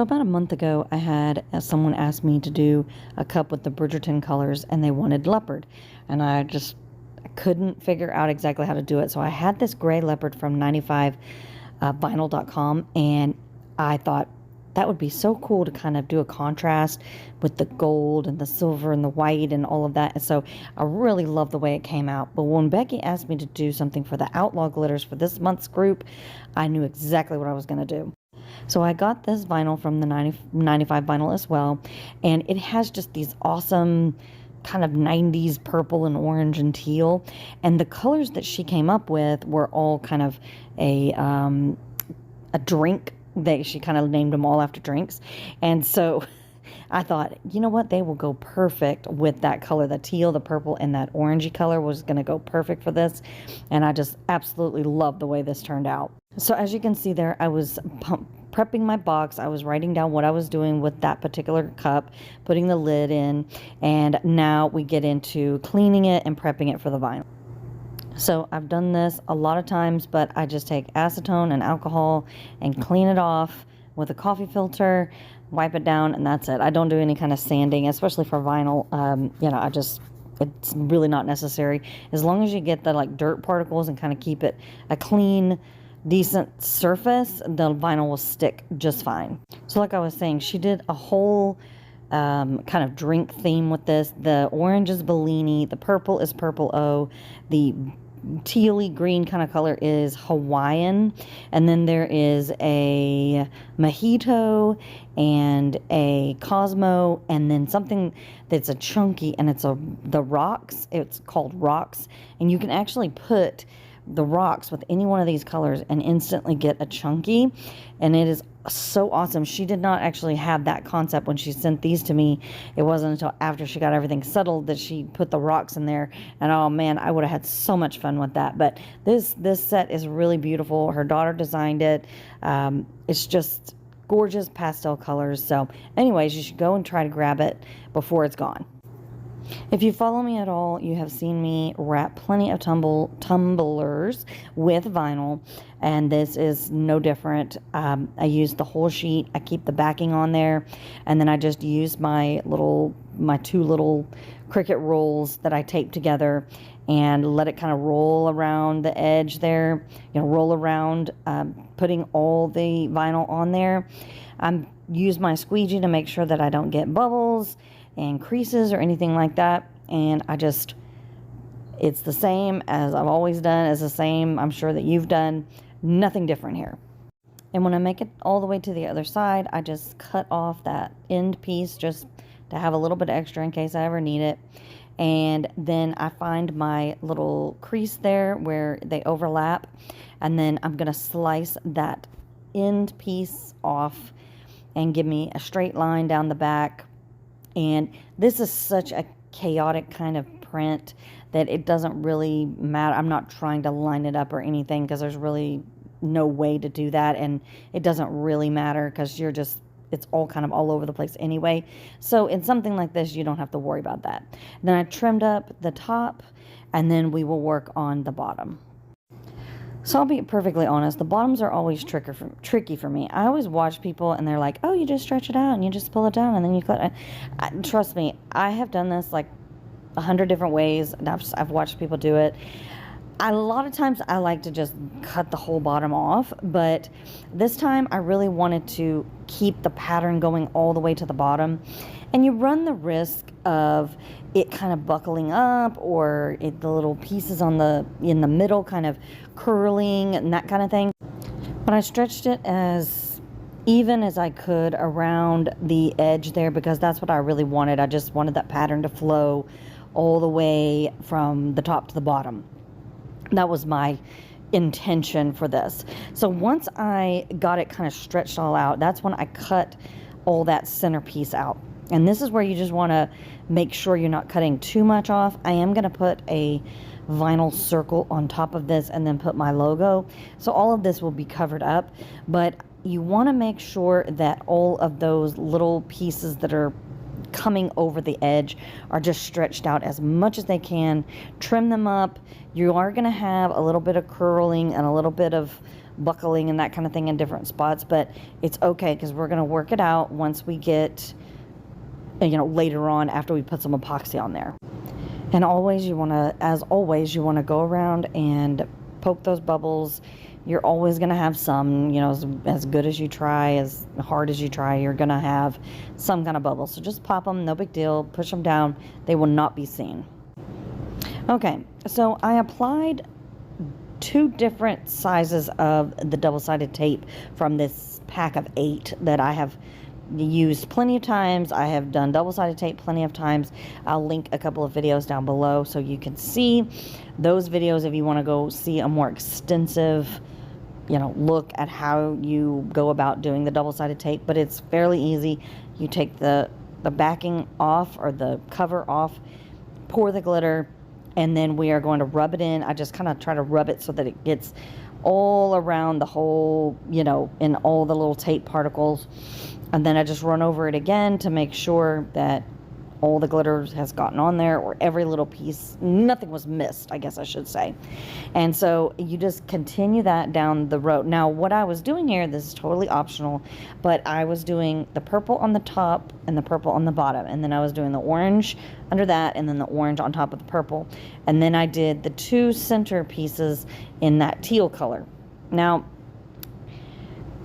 about a month ago, I had someone ask me to do a cup with the Bridgerton colors, and they wanted leopard. And I couldn't figure out exactly how to do it. So I had this gray leopard from 95vinyl.com, and I thought that would be so cool to kind of do a contrast with the gold and the silver and the white and all of that. And so I really love the way it came out. But when Becky asked me to do something for the Outlaw glitters for this month's group, I knew exactly what I was going to do. So I got this vinyl from the 95 vinyl as well, and it has just these awesome kind of 90s purple and orange and teal, and the colors that she came up with were all kind of a drink. She kind of named them all after drinks, and so I thought, you know what, they will go perfect with that color. The teal, the purple, and that orangey color was going to go perfect for this, and I just absolutely love the way this turned out. So as you can see there, I was prepping my box. I was writing down what I was doing with that particular cup, putting the lid in, and now we get into cleaning it and prepping it for the vinyl. So I've done this a lot of times, but I just take acetone and alcohol and clean it off with a coffee filter, wipe it down, and that's it. I don't do any kind of sanding, especially for vinyl. It's really not necessary. As long as you get the dirt particles and kind of keep it a clean, decent surface, the vinyl will stick just fine. So like I was saying, she did a whole kind of drink theme with this. The orange is Bellini, the purple is Purple O, the tealy green kind of color is Hawaiian, and then there is a Mojito and a Cosmo, and then something that's a chunky, and it's the rocks. It's called rocks, and you can actually put the rocks with any one of these colors and instantly get a chunky, and it is so awesome. She did not actually have that concept when she sent these to me. It wasn't until after she got everything settled that she put the rocks in there, and oh man, I would have had so much fun with that. But this set is really beautiful. Her daughter designed it. It's just gorgeous pastel colors. So anyways, you should go and try to grab it before it's gone. If you follow me at all, you have seen me wrap plenty of tumblers with vinyl, and this is no different. I use the whole sheet. I keep the backing on there, and then I just use my two little Cricut rolls that I tape together and let it kind of roll around the edge there, roll around, putting all the vinyl on there. I use my squeegee to make sure that I don't get bubbles and creases or anything like that, and it's the same as I've always done. It's the same I'm sure that you've done. Nothing different here. And when I make it all the way to the other side, I just cut off that end piece just to have a little bit extra in case I ever need it. And then I find my little crease there where they overlap, and then I'm gonna slice that end piece off and give me a straight line down the back. And this is such a chaotic kind of print that it doesn't really matter. I'm not trying to line it up or anything because there's really no way to do that, and it doesn't really matter because it's all kind of all over the place anyway. So in something like this, you don't have to worry about that. Then I trimmed up the top, and then we will work on the bottom. So I'll be perfectly honest, the bottoms are always tricky for me. I always watch people and they're like, oh, you just stretch it out and you just pull it down and then you cut it. Trust me, I have done this like 100 different ways. I've watched people do it. A lot of times I like to just cut the whole bottom off, but this time I really wanted to keep the pattern going all the way to the bottom. And you run the risk of it kind of buckling up, or the little pieces in the middle kind of curling and that kind of thing. But I stretched it as even as I could around the edge there because that's what I really wanted. I just wanted that pattern to flow all the way from the top to the bottom. That was my intention for this. So once I got it kind of stretched all out, that's when I cut all that center piece out. And this is where you just want to make sure you're not cutting too much off. I am going to put a vinyl circle on top of this and then put my logo. So all of this will be covered up, but you want to make sure that all of those little pieces that are coming over the edge are just stretched out as much as they can. Trim them up. You are going to have a little bit of curling and a little bit of buckling and that kind of thing in different spots, but it's okay because we're going to work it out once we get, you know, later on after we put some epoxy on there. And always you want to, as always, you want to go around and poke those bubbles. You're always going to have some, you know, as good as you try, as hard as you try, you're going to have some kind of bubbles. So just pop them, no big deal, push them down. They will not be seen. Okay, so I applied 2 different sizes of the double-sided tape from this pack of 8 that I have used plenty of times. I have done double-sided tape plenty of times. I'll link a couple of videos down below so you can see those videos if you want to go see a more extensive, you know, look at how you go about doing the double-sided tape. But it's fairly easy. You take the backing off, or the cover off, pour the glitter, and then we are going to rub it in. I just kind of try to rub it so that it gets all around the whole, you know, in all the little tape particles. And then I just run over it again to make sure that all the glitter has gotten on there, or every little piece, nothing was missed, I guess I should say. And so you just continue that down the road. Now, what I was doing here, this is totally optional, but I was doing the purple on the top and the purple on the bottom. And then I was doing the orange under that, and then the orange on top of the purple. And then I did the 2 center pieces in that teal color. Now,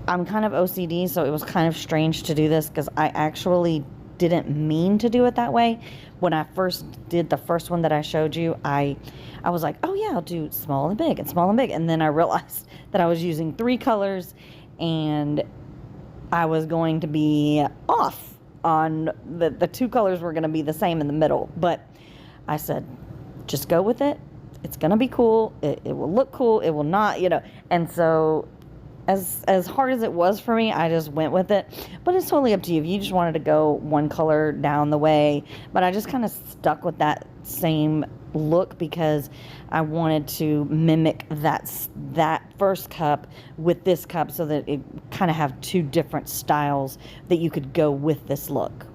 I'm kind of OCD, so it was kind of strange to do this because I actually didn't mean to do it that way. When I first did the first one that I showed you, I was like, oh yeah, I'll do small and big and small and big. And then I realized that I was using 3 colors and I was going to be off on the 2 colors were going to be the same in the middle. But I said, just go with it. It's going to be cool. It will look cool. It will not, you know. And so as hard as it was for me, I just went with it. But it's totally up to you if you just wanted to go one color down the way. But I just kind of stuck with that same look because I wanted to mimic that first cup with this cup so that it kind of have 2 different styles that you could go with this look.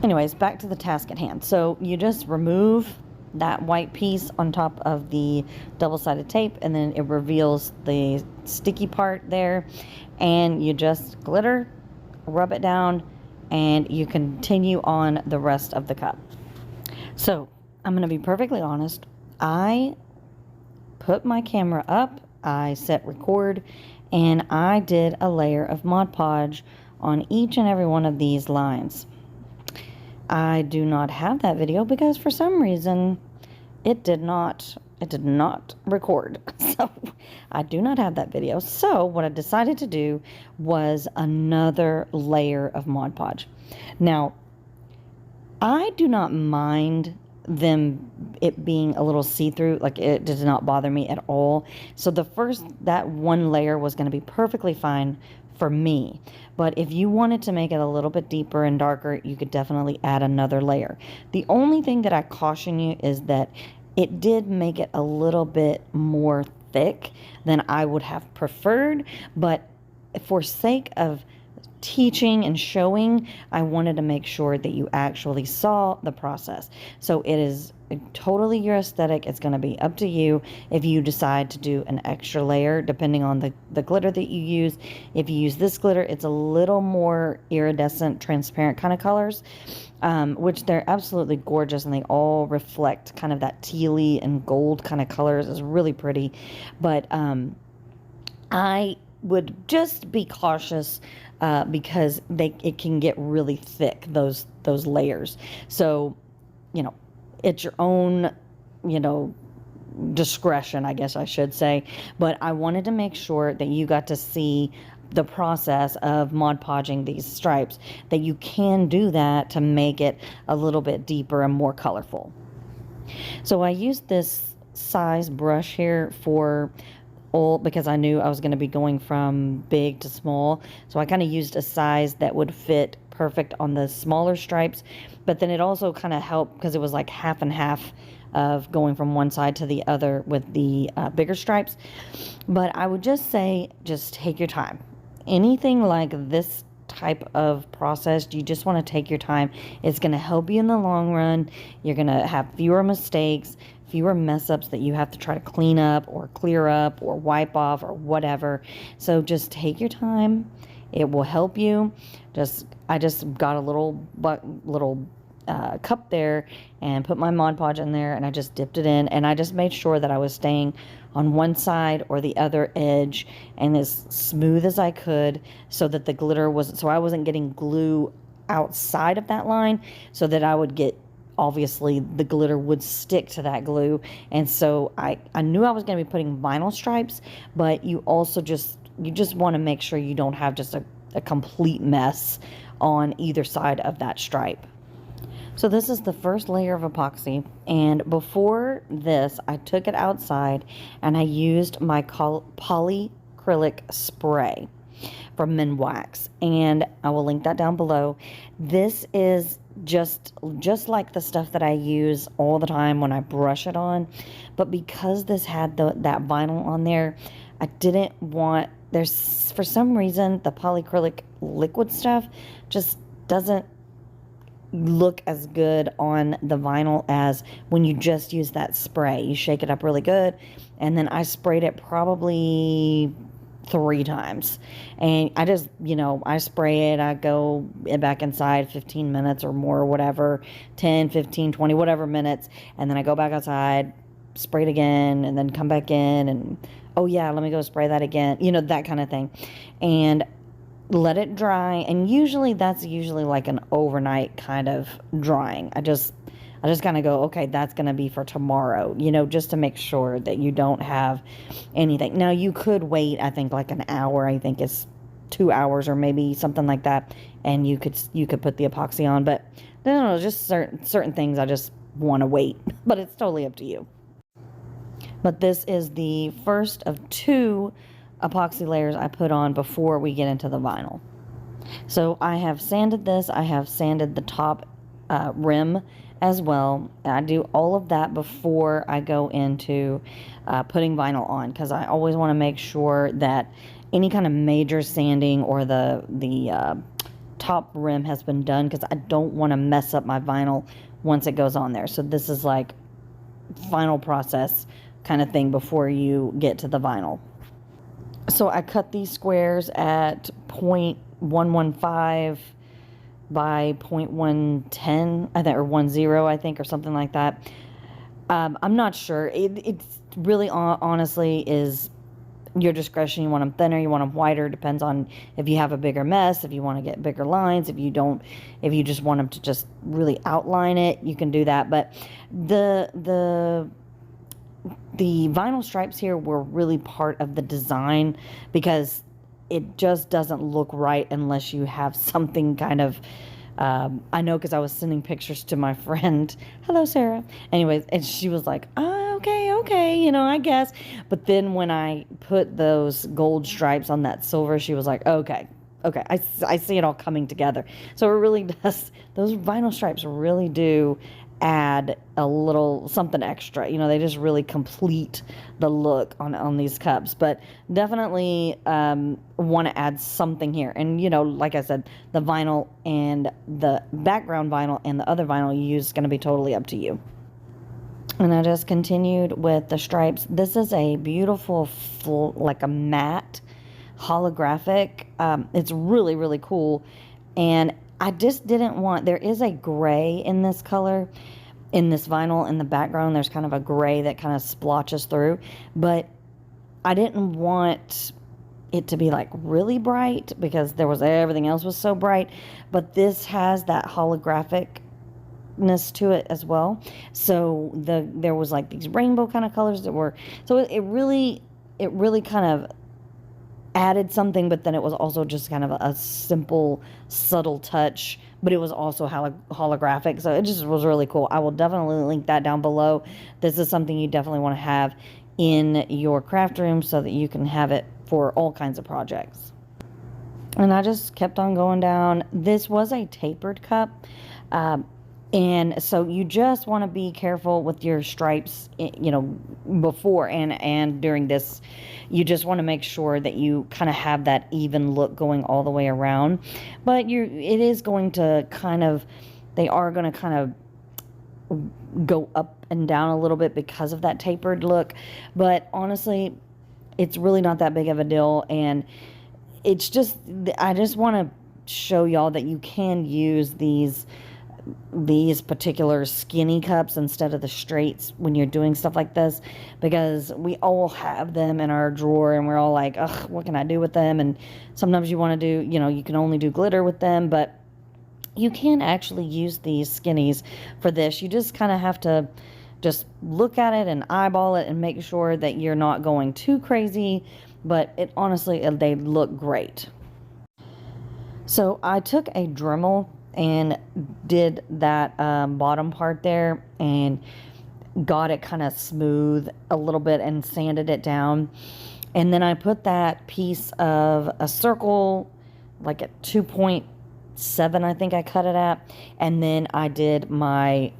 Anyways, back to the task at hand. So you just remove that white piece on top of the double-sided tape, and then it reveals the sticky part there, and you just glitter, rub it down, and you continue on the rest of the cup. So I'm going to be perfectly honest. I put my camera up, I set record, and I did a layer of Mod Podge on each and every one of these lines. I do not have that video because for some reason it did not record. So I do not have that video. So what I decided to do was another layer of Mod Podge. Now, I do not mind it being a little see-through. Like, it does not bother me at all. So that one layer was going to be perfectly fine for me. But if you wanted to make it a little bit deeper and darker, you could definitely add another layer. The only thing that I caution you is that it did make it a little bit more thick than I would have preferred, but for sake of teaching and showing, I wanted to make sure that you actually saw the process. So it is totally your aesthetic. It's going to be up to you if you decide to do an extra layer depending on the glitter that you use. If you use this glitter, it's a little more iridescent, transparent kind of colors, which they're absolutely gorgeous, and they all reflect kind of that tealy and gold kind of colors. It's really pretty. But I would just be cautious because it can get really thick, those layers. So, you know, it's your own, you know, discretion, I guess I should say. But I wanted to make sure that you got to see the process of Mod Podging these stripes, that you can do that to make it a little bit deeper and more colorful. So I used this size brush here because I knew I was going to be going from big to small. So I kind of used a size that would fit perfect on the smaller stripes, but then it also kind of helped because it was like half and half of going from one side to the other with the bigger stripes. But I would just say, just take your time. Anything like this type of process, you just want to take your time. It's going to help you in the long run. You're going to have fewer mistakes, fewer mess ups that you have to try to clean up or clear up or wipe off or whatever. So just take your time. It will help you. I just got a little cup there and put my Mod Podge in there, and I just dipped it in, and I just made sure that I was staying on one side or the other edge and as smooth as I could, so that the glitter wasn't, so I wasn't getting glue outside of that line, so that I would get, obviously the glitter would stick to that glue. And so I knew I was going to be putting vinyl stripes, but you just want to make sure you don't have just a complete mess on either side of that stripe. So this is the first layer of epoxy, and before this I took it outside and I used my Polycrylic spray from Minwax, and I will link that down below. This is just like the stuff that I use all the time when I brush it on, but because this had that vinyl on there, I didn't want, for some reason the polycrylic liquid stuff just doesn't look as good on the vinyl as when you just use that spray. You shake it up really good, and then I sprayed it probably 3 times, and I just, I spray it, I go back inside 15 minutes or more, or whatever, 10, 15, 20, whatever minutes, and then I go back outside, spray it again, and then come back in, and oh yeah, let me go spray that again, that kind of thing, and let it dry. And that's usually like an overnight kind of drying. I just kind of go, okay, that's going to be for tomorrow, just to make sure that you don't have anything. Now you could wait, I think like an hour, I think it's 2 hours or maybe something like that, and you could put the epoxy on, but no, just certain things I just want to wait, but it's totally up to you. But this is the first of 2 epoxy layers I put on before we get into the vinyl. So I have sanded this, I have sanded the top rim as well. I do all of that before I go into putting vinyl on, because I always want to make sure that any kind of major sanding or the top rim has been done, because I don't want to mess up my vinyl once it goes on there. So this is like final process kind of thing before you get to the vinyl. So I cut these squares at 0.115 by 0.110, I think, or 10, I think, or something like that. I'm not sure. It's really, honestly, is your discretion. You want them thinner, you want them wider, depends on if you have a bigger mess, if you want to get bigger lines, if you just want them to just really outline it, you can do that. But the vinyl stripes here were really part of the design, because it just doesn't look right unless you have something kind of, I know, because I was sending pictures to my friend, hello Sarah, anyways, and she was like, okay, I guess. But then when I put those gold stripes on that silver, she was like, okay, I see it all coming together. So it really does, those vinyl stripes really do add a little something extra. They just really complete the look on these cups. But definitely want to add something here. And like I said, the vinyl and the background vinyl and the other vinyl you use is going to be totally up to you. And I just continued with the stripes. This is a beautiful like a matte holographic. It's really, really cool. And I just didn't want, there is a gray in this color, in this vinyl. In the background, there's kind of a gray that kind of splotches through, but I didn't want it to be like really bright, because everything else was so bright, but this has that holographicness to it as well. So there was like these rainbow kind of colors that were, so it really kind of added something, but then it was also just kind of a simple, subtle touch, but it was also holographic, so it just was really cool. I will definitely link that down below. This is something you definitely want to have in your craft room so that you can have it for all kinds of projects. And I just kept on going down. This was a tapered cup. And so you just want to be careful with your stripes, you know, before and during this. You just want to make sure that you kind of have that even look going all the way around. But it is going to kind of, they are going to kind of go up and down a little bit because of that tapered look. But honestly, it's really not that big of a deal. And it's just, I just want to show y'all that you can use these particular skinny cups instead of the straights when you're doing stuff like this, because we all have them in our drawer and we're all like, ugh, what can I do with them? And sometimes you want to do, you know, you can only do glitter with them, but you can actually use these skinnies for this. You just kind of have to just look at it and eyeball it and make sure that you're not going too crazy, but it honestly, they look great. So I took a Dremel and did that bottom part there and got it kind of smooth a little bit and sanded it down. And then I put that piece of a circle, like at 2.7, I think I cut it at. And then I did my,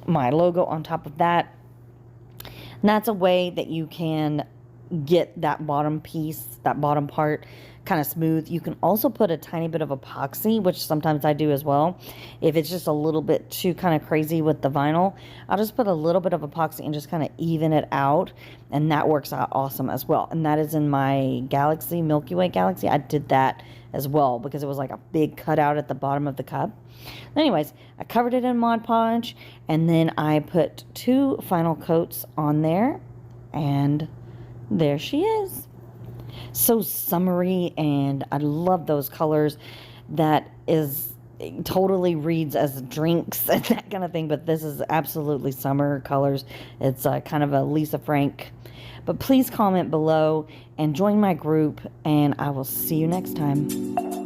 my logo on top of that. And that's a way that you can get that bottom piece, that bottom part kind of smooth. You can also put a tiny bit of epoxy, which sometimes I do as well. If it's just a little bit too kind of crazy with the vinyl, I'll just put a little bit of epoxy and just kind of even it out, and that works out awesome as well. And that is in my Galaxy, Milky Way Galaxy. I did that as well because it was like a big cutout at the bottom of the cup. Anyways, I covered it in Mod Podge, and then I put 2 final coats on there, and there she is. So summery, and I love those colors. That is, totally reads as drinks and that kind of thing, but this is absolutely summer colors. It's kind of a Lisa Frank. But please comment below and join my group, and I will see you next time.